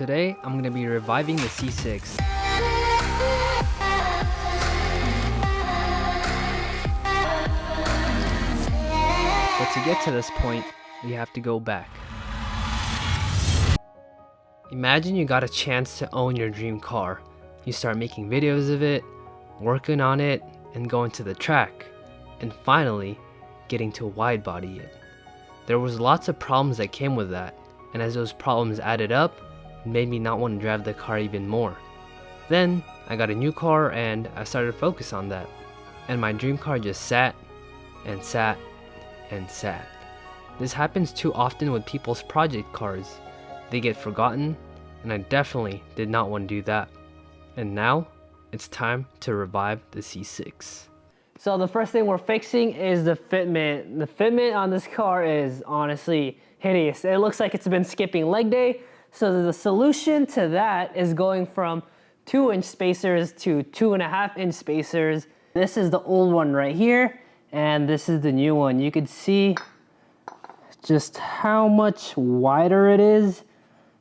today I'm going to be reviving the C6. But to get to this point, we have to go back. Imagine you got a chance to own your dream car. You start making videos of it, working on it, and going to the track, and finally getting to wide body it. There was lots of problems that came with that, and as those problems added up, it made me not want to drive the car even more. Then I got a new car and I started to focus on that, and my dream car just sat and sat and sat. This happens too often with people's project cars. They get forgotten, and I definitely did not want to do that. And now it's time to revive the C6. So the first thing we're fixing is the fitment. The fitment on this car is honestly hideous. It looks like it's been skipping leg day. So the solution to that is going from 2-inch spacers to 2.5-inch spacers. This is the old one right here, and this is the new one. You can see just how much wider it is.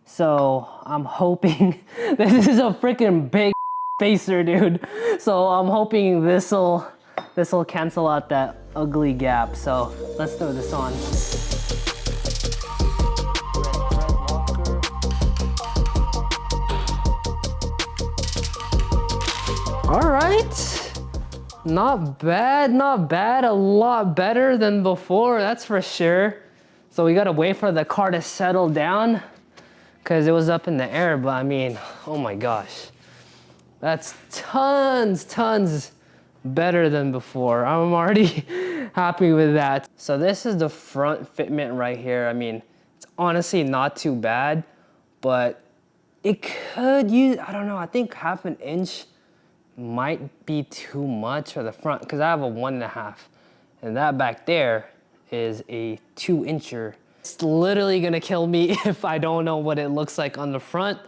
So I'm hoping, this is a freaking big spacer, dude. So I'm hoping this'll cancel out that ugly gap. So let's throw this on. All right, not bad, not bad. A lot better than before, that's for sure. So we gotta wait for the car to settle down because it was up in the air, but I mean, oh my gosh. That's tons better than before. I'm already happy with that. So this is the front fitment right here. I mean, it's honestly not too bad, but it could use, I don't know, I think 1/2 inch might be too much for the front because I have a 1.5, and that back there is a 2-incher. It's literally gonna kill me if I don't know what it looks like on the front.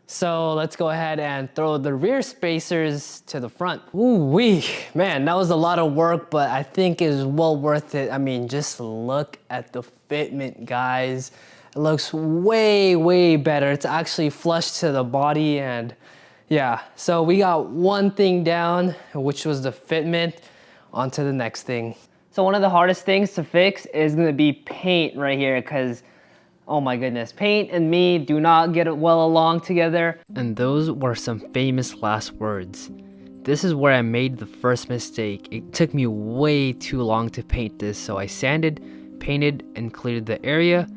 So let's go ahead and throw the rear spacers to the front. Ooh-wee, man, that was a lot of work, but I think it's well worth it. I mean, just look at the fitment, guys. It looks way better. It's actually flush to the body, and yeah. So we got one thing down, which was the fitment. On to the next thing. So one of the hardest things to fix is gonna be paint right here, because oh my goodness, paint and me do not get well along together. And those were some famous last words. This is where I made the first mistake. It took me way too long to paint this, so I sanded, painted, and cleared the area,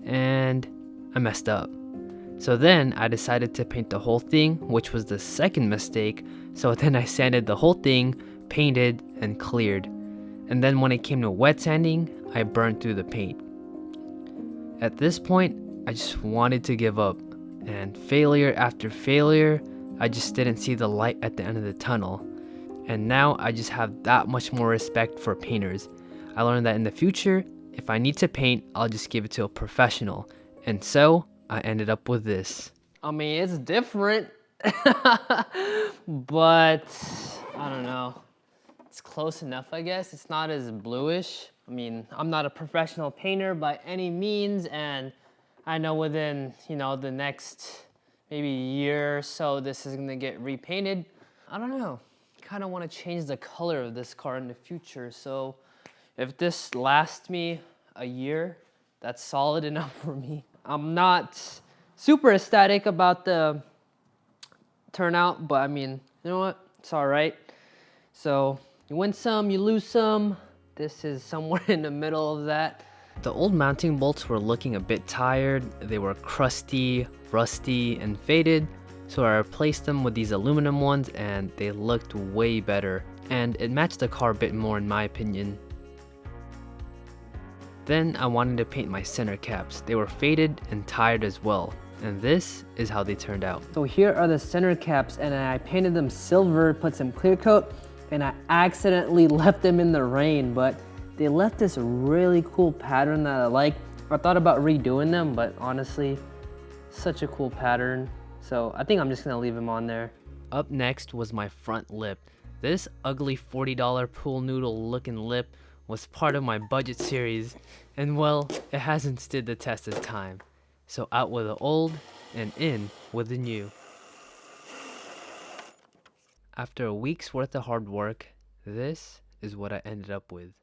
and I messed up. So then I decided to paint the whole thing, which was the second mistake. So then I sanded the whole thing, painted, and cleared. And then when it came to wet sanding, I burned through the paint. At this point, I just wanted to give up, and failure after failure, I just didn't see the light at the end of the tunnel. And now I just have that much more respect for painters. I learned that in the future, if I need to paint, I'll just give it to a professional. And so, I ended up with this. I mean, it's different, but I don't know. It's close enough, I guess. It's not as bluish. I mean, I'm not a professional painter by any means, and I know within, the next maybe year or so, this is gonna get repainted. I don't know. Kind of want to change the color of this car in the future. So if this lasts me a year, that's solid enough for me. I'm not super ecstatic about the turnout, but I mean, you know what? It's all right. So you win some, you lose some. This is somewhere in the middle of that. The old mounting bolts were looking a bit tired. They were crusty, rusty, and faded. So I replaced them with these aluminum ones, and they looked way better. And it matched the car a bit more in my opinion. Then I wanted to paint my center caps. They were faded and tired as well. And this is how they turned out. So here are the center caps, and I painted them silver, put some clear coat, and I accidentally left them in the rain, but they left this really cool pattern that I like. I thought about redoing them, but honestly, such a cool pattern. So I think I'm just gonna leave them on there. Up next was my front lip. This ugly $40 pool noodle looking lip was part of my budget series, and well, it hasn't stood the test of time. So out with the old and in with the new. After a week's worth of hard work, this is what I ended up with.